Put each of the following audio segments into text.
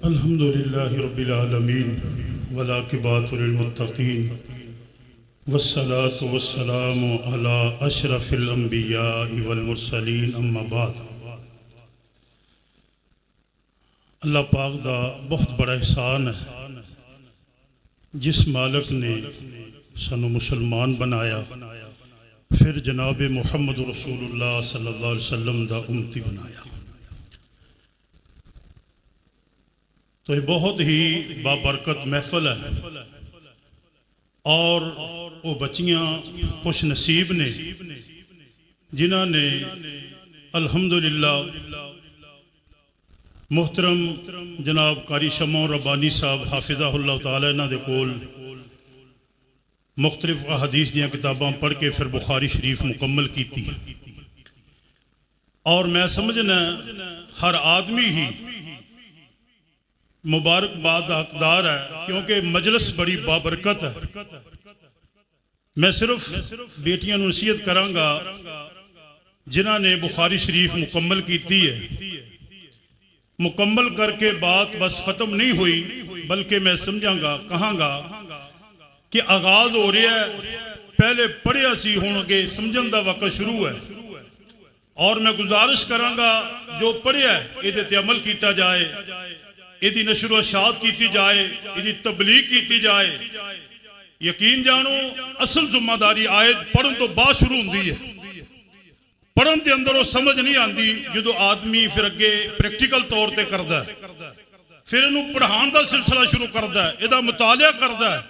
الحمد للہ رب العالمین والعاقبۃ للمتقین والصلاة والسلام علی اشرف الانبیاء والمرسلین اما بعد۔ اللہ پاک دا بہت بڑا احسان ہے جس مالک نے سانو مسلمان بنایا، پھر جناب محمد رسول اللہ صلی اللہ علیہ وسلم دا امتی بنایا۔ تو یہ بہت ہی بابرکت محفل ہے اور وہ بچیاں خوش نصیب نے جنہاں نے الحمدللہ محترم جناب قاری شمع ربانی صاحب حافظہ اللہ تعالیٰ انہاں دے کول مختلف احادیث دیاں کتاباں پڑھ کے پھر بخاری شریف مکمل کیتی ہے، اور میں سمجھنا ہر آدمی ہی مبارک باد حقدار ہے کیونکہ مجلس بڑی بابرکت ہے۔ میں صرف بیٹیاں نصیحت کراں گا جنہاں نے بخاری شریف مکمل کیتی ہے، مکمل کر کے بات بس ختم نہیں ہوئی بلکہ میں سمجھاں گا کہاں گا کہ آغاز ہو رہا ہے، پہلے پڑھیا سی ہون کے سمجھن دا وقت شروع ہے، اور میں گزارش کراں گا جو پڑھیا ہے یہ تے عمل کیتا جائے، یہ نشر و اشاعت کیتی جائے، یہ تبلیغ کیتی جائے۔ یقین جانو اصل ذمہ داری آیت پڑھن تو بعد شروع ہوندی ہے، پڑھن دے اندر وہ سمجھ نہیں آندی جدو آدمی پھر اگے پریکٹیکل طور تے کردا ہے، پھر انہوں پڑھان دا سلسلہ شروع کردا ہے، ادھا مطالعہ کردا ہے،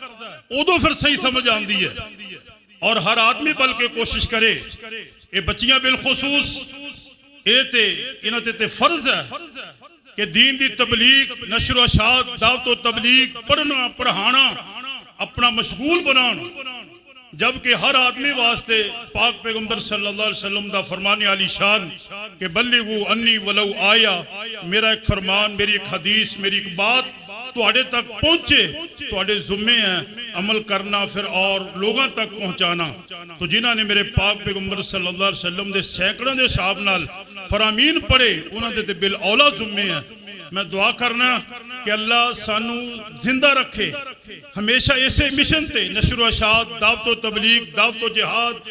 ادھو پھر صحیح سمجھ آندی ہے۔ اور ہر آدمی بلکہ کوشش کرے، یہ بچیاں بالخصوص انہاں تے فرض ہے کہ دین دی تبلیغ، نشر و اشاعت، دعوت و تبلیغ، پڑھنا پڑھانا اپنا مشغول بنانا، جبکہ ہر آدمی واسطے پاک پیغمبر صلی اللہ علیہ وسلم دا فرمان عالی شان کہ بلغوا انی ولو آیا، میرا ایک فرمان، میری ایک حدیث، میری ایک بات تواڈے تک پہنچے، تواڈے ذمے ہیں عمل کرنا پھر اور لوگاں تک پہنچانا۔ تو جنہاں نے میرے پاک پیغمبر صلی اللہ علیہ وسلم دے سینکڑوں دے صحاب نال فرامین پڑھے انہاں دے بالاولا ذمے ہیں۔ میں دعا کرنا کہ اللہ سانو زندہ رکھے، ہمیشہ ایسے مشن تے نشر و اشاعت، دعوت و تبلیغ، دعوت و جہاد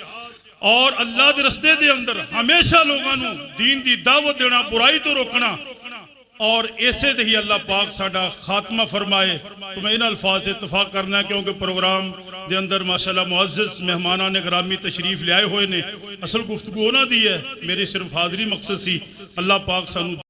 اور اللہ دے رستے دے اندر ہمیشہ لوگاں نو دین دی دعوت دینا، برائی تو روکنا، اور ایسے دے ہی اللہ پاک ساڈا خاتمہ فرمائے۔ تو میں ان الفاظ سے اتفاق کرنا ہے کیونکہ پروگرام دے اندر ماشاءاللہ معزز مہمانان گرامی تشریف لے آئے ہوئے نے، اصل گفتگو نہ دی ہے، میری صرف حاضری مقصد سی۔ اللہ پاک سانو